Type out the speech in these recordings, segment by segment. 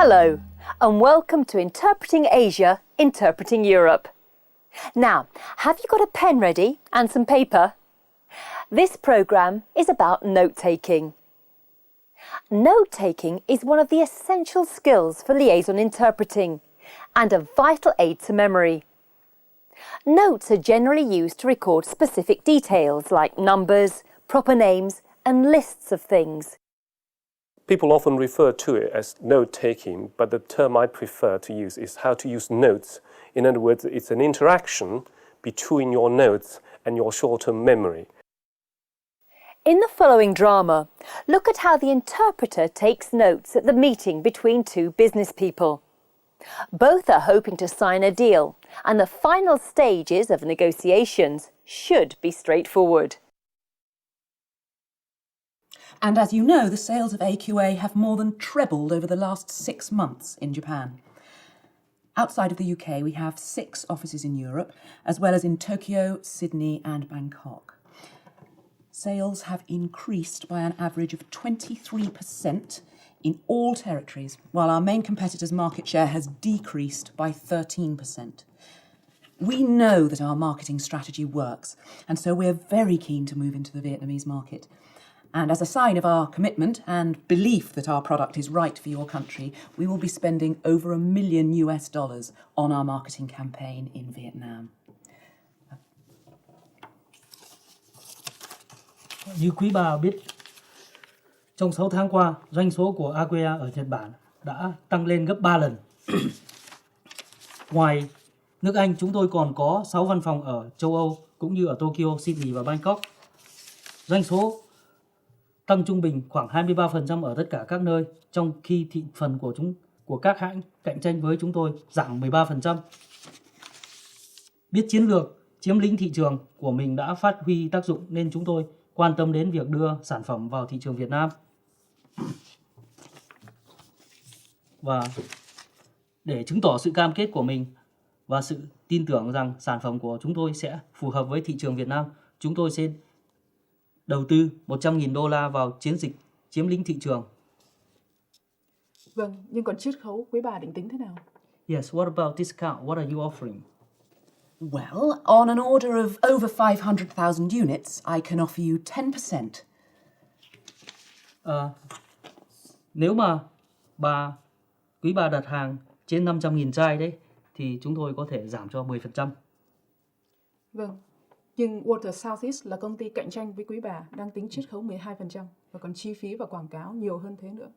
Hello, and welcome to Interpreting Asia, Interpreting Europe. Now, have you got a pen ready and some paper? This programme is about note-taking. Note-taking is one of the essential skills for liaison interpreting and a vital aid to memory. Notes are generally used to record specific details like numbers, proper names and lists of things. People often refer to it as note-taking, but the term I prefer to use is how to use notes. In other words, it's an interaction between your notes and your short-term memory. In the following drama, look at how the interpreter takes notes at the meeting between two business people. Both are hoping to sign a deal, and the final stages of negotiations should be straightforward. And as you know, the sales of AQA have more than trebled over the last 6 months in Japan. Outside of the UK, we have 6 offices in Europe, as well as in Tokyo, Sydney and Bangkok. Sales have increased by an average of 23% in all territories, while our main competitor's market share has decreased by 13%. We know that our marketing strategy works, and so we're very keen to move into the Vietnamese market. And as a sign of our commitment and belief that our product is right for your country, we will be spending over $1 million on our marketing campaign in Vietnam. Như quý bà biết, trong 6 tháng qua, doanh số của Aqua ở Nhật Bản đã tăng lên gấp 3 lần. Ngoài nước Anh, chúng tôi còn có 6 văn phòng ở châu Âu, cũng như ở Tokyo, Sydney và Bangkok. Doanh số tăng trung bình khoảng 23% ở tất cả các nơi, trong khi thị phần của các hãng cạnh tranh với chúng tôi giảm 13%. Biết chiến lược chiếm lĩnh thị trường của mình đã phát huy tác dụng nên chúng tôi quan tâm đến việc đưa sản phẩm vào thị trường Việt Nam. Và để chứng tỏ sự cam kết của mình và sự tin tưởng rằng sản phẩm của chúng tôi sẽ phù hợp với thị trường Việt Nam, chúng tôi sẽ đầu tư $100.000 vào chiến dịch chiếm lĩnh thị trường. Vâng, nhưng còn chiết khấu quý bà định tính thế nào? Yes, what about discount? What are you offering? Well, on an order of over 500,000 units, I can offer you 10%. Nếu mà quý bà đặt hàng trên 500.000 chai đấy, thì chúng tôi có thể giảm cho 10%. Vâng, nhưng Water Southeast là công ty cạnh tranh với quý bà đang tính chiết khấu 12% và còn chi phí và quảng cáo nhiều hơn thế nữa.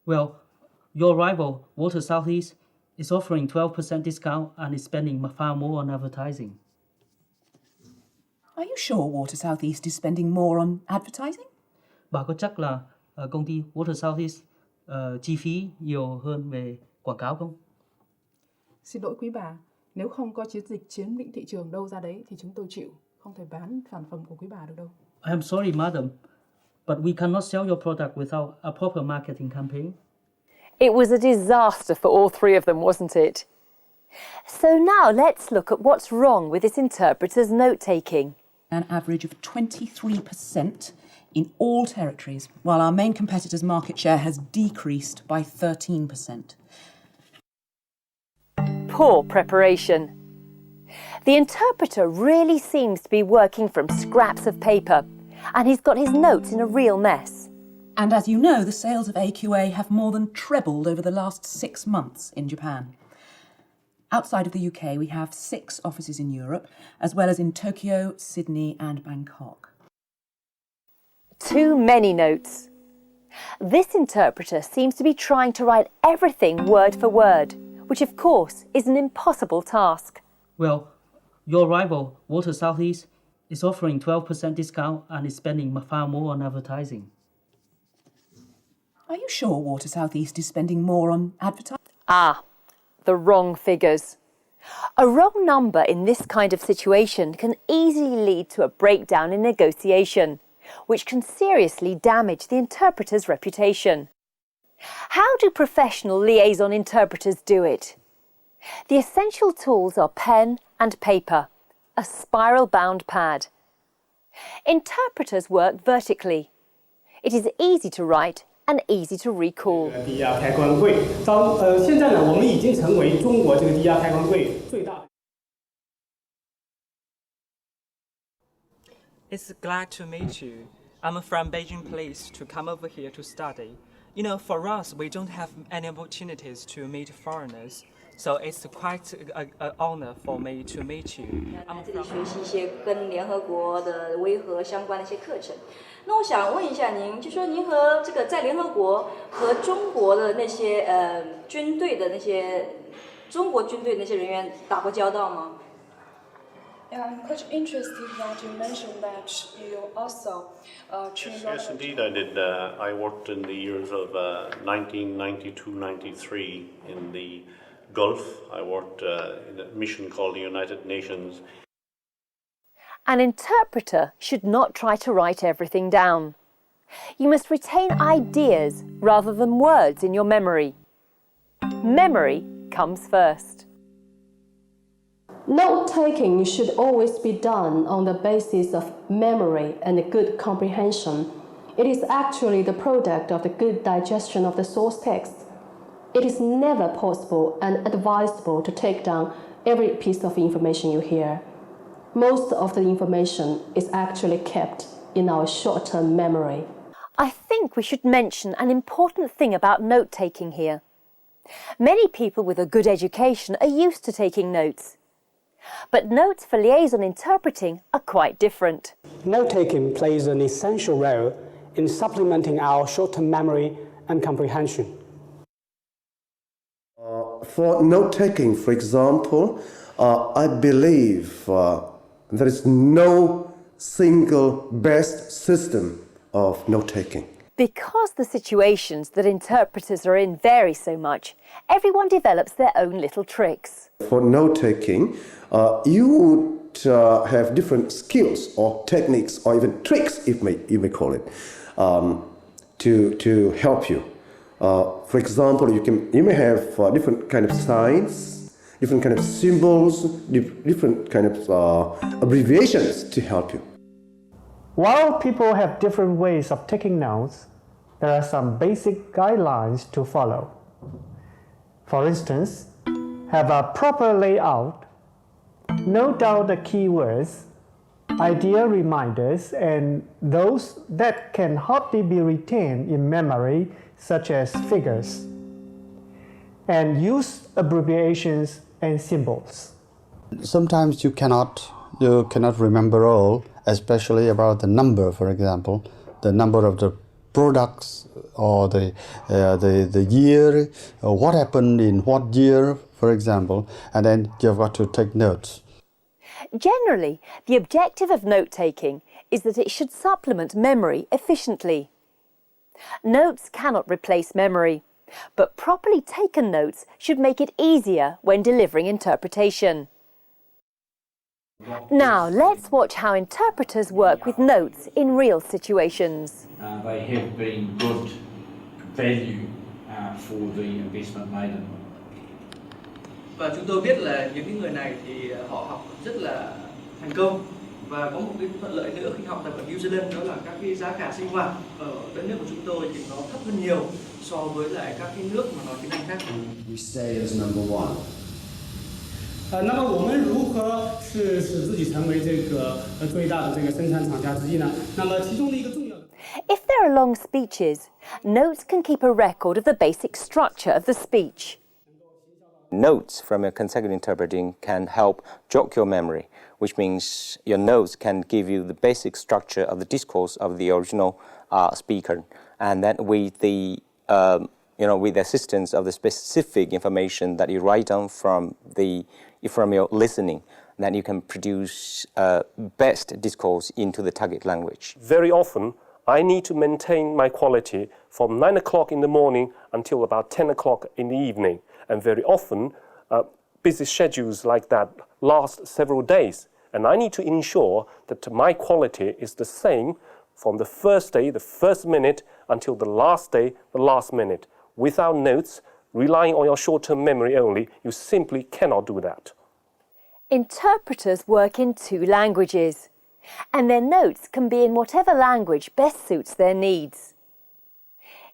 Well, your rival, Water Southeast, is offering 12% discount and is spending far more on advertising. Are you sure Water Southeast is spending more on advertising? Bà có chắc là công ty Water Southeast chi phí nhiều hơn về quảng cáo không? Xin lỗi quý bà, nếu không có chiến dịch chiếm lĩnh thị trường đâu ra đấy thì chúng tôi chịu, không thể bán sản phẩm của quý bà được đâu. I am sorry, madam, but we cannot sell your product without a proper marketing campaign. It was a disaster for all three of them, wasn't it? So now let's look at what's wrong with this interpreter's note-taking. An average of 23% in all territories, while our main competitor's market share has decreased by 13%. Poor preparation. The interpreter really seems to be working from scraps of paper, and he's got his notes in a real mess. And as you know, the sales of AQA have more than trebled over the last 6 months in Japan. Outside of the UK, we have 6 offices in Europe, as well as in Tokyo, Sydney and Bangkok. Too many notes. This interpreter seems to be trying to write everything word for word, which of course is an impossible task. Well, your rival, Water Southeast, is offering 12% discount and is spending far more on advertising. Are you sure Water Southeast is spending more on advertising? The wrong figures. A wrong number in this kind of situation can easily lead to a breakdown in negotiation, which can seriously damage the interpreter's reputation. How do professional liaison interpreters do it? The essential tools are pen and paper, a spiral-bound pad. Interpreters work vertically. It is easy to write and easy to recall. 低压开关柜，现在呢，我们已经成为中国这个低压开关柜最大的。 It's glad to meet you. I'm from Beijing Police to come over here to study. You know, for us, we don't have any opportunities to meet foreigners, so it's quite an honor for me to meet you. 这里学习一些跟联合国的维和相关的一些课程。那我想问一下您，就说您和这个在联合国和中国的那些军队的那些中国军队那些人员打过交道吗？ Yeah, I'm quite interested that you mentioned that you also trained. Yes, indeed, I did. I worked in the years of 1992-93 in the Gulf. I worked in a mission called the United Nations. An interpreter should not try to write everything down. You must retain ideas rather than words in your memory. Memory comes first. Note-taking should always be done on the basis of memory and good comprehension. It is actually the product of the good digestion of the source text. It is never possible and advisable to take down every piece of information you hear. Most of the information is actually kept in our short-term memory. I think we should mention an important thing about note-taking here. Many people with a good education are used to taking notes. But notes for liaison interpreting are quite different. Note-taking plays an essential role in supplementing our short-term memory and comprehension. For note-taking, for example, I believe there is no single best system of note-taking. Because the situations that interpreters are in vary so much, everyone develops their own little tricks. For note-taking, you would have different skills or techniques or even tricks, you may call it, to help you. For example, you may have different kind of signs, different kind of symbols, different kind of abbreviations to help you. While people have different ways of taking notes, there are some basic guidelines to follow. For instance, have a proper layout, note down the keywords, idea reminders, and those that can hardly be retained in memory, such as figures, and use abbreviations and symbols. Sometimes you cannot remember all, especially about the number, for example, the number of the products or the year, or what happened in what year, for example, and then you've got to take notes. Generally, the objective of note-taking is that it should supplement memory efficiently. Notes cannot replace memory, but properly taken notes should make it easier when delivering interpretation. Now, let's watch how interpreters work with notes in real situations. They have been good value for the investment made in them. Và chúng tôi biết là những cái người này thì họ học rất là thành công, và có một cái thuận lợi nữa khi học tại ở New Zealand, đó là các cái giá cả sinh hoạt ở đất nước của chúng tôi thì nó thấp hơn nhiều so với lại các cái nước mà nói tiếng Anh khác. We stay as number one. 那么我们如何是使自己成为这个最大的这个生产厂家之一呢？那么其中的一个重要的。 If there are long speeches, notes can keep a record of the basic structure of the speech. Notes from a consecutive interpreting can help jog your memory, which means your notes can give you the basic structure of the discourse of the original speaker, and then with the with the assistance of the specific information that you write down from your listening, then you can produce best discourse into the target language. Very often, I need to maintain my quality from 9 o'clock in the morning until about 10 o'clock in the evening. And very often, busy schedules like that last several days. And I need to ensure that my quality is the same from the first day, the first minute, until the last day, the last minute. Without notes, relying on your short-term memory only, you simply cannot do that. Interpreters work in 2 languages, and their notes can be in whatever language best suits their needs.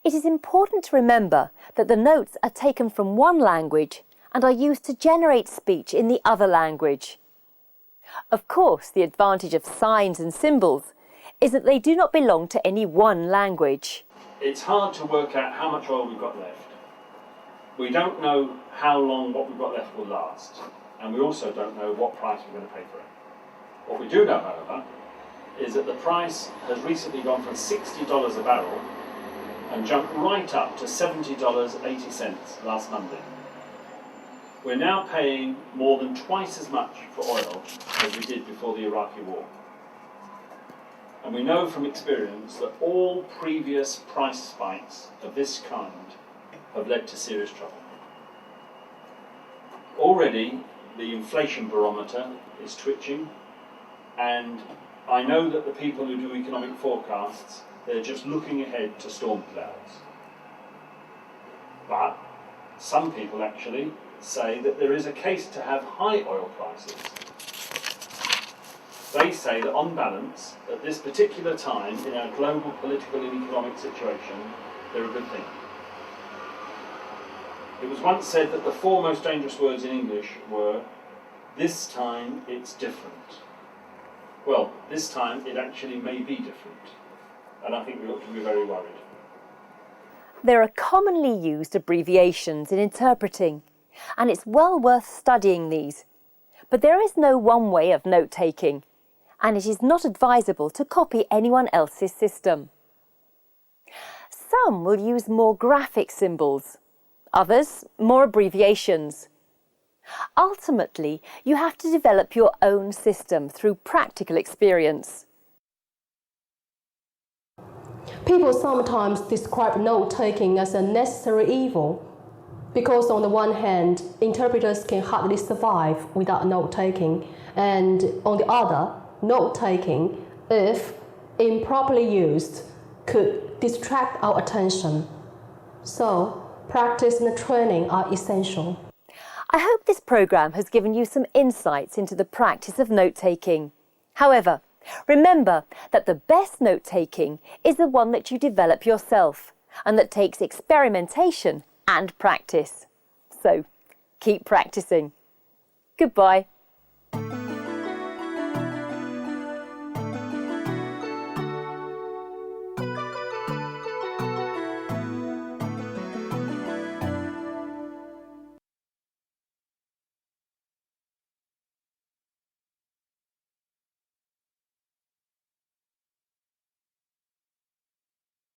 It is important to remember that the notes are taken from one language and are used to generate speech in the other language. Of course, the advantage of signs and symbols is that they do not belong to any one language. It's hard to work out how much oil we've got left. We don't know how long what we've got left will last, and we also don't know what price we're going to pay for it. What we do know, however, is that the price has recently gone from $60 a barrel and jumped right up to $70.80 last Monday. We're now paying more than twice as much for oil as we did before the Iraqi war. And we know from experience that all previous price spikes of this kind have led to serious trouble. Already, the inflation barometer is twitching, and I know that the people who do economic forecasts, they're just looking ahead to storm clouds. But some people actually say that there is a case to have high oil prices. They say that on balance, at this particular time in our global political and economic situation, they're a good thing. It was once said that the four most dangerous words in English were, "This time it's different." Well, this time it actually may be different, and I think we ought to be very worried. There are commonly used abbreviations in interpreting, and it's well worth studying these. But there is no one way of note-taking, and it is not advisable to copy anyone else's system. Some will use more graphic symbols, others more abbreviations. Ultimately, you have to develop your own system through practical experience. People sometimes describe note-taking as a necessary evil because on the one hand, interpreters can hardly survive without note-taking, and on the other, note-taking, if improperly used, could distract our attention. So, practice and training are essential. I hope this programme has given you some insights into the practice of note-taking. However, remember that the best note-taking is the one that you develop yourself and that takes experimentation and practice. So, keep practicing. Goodbye.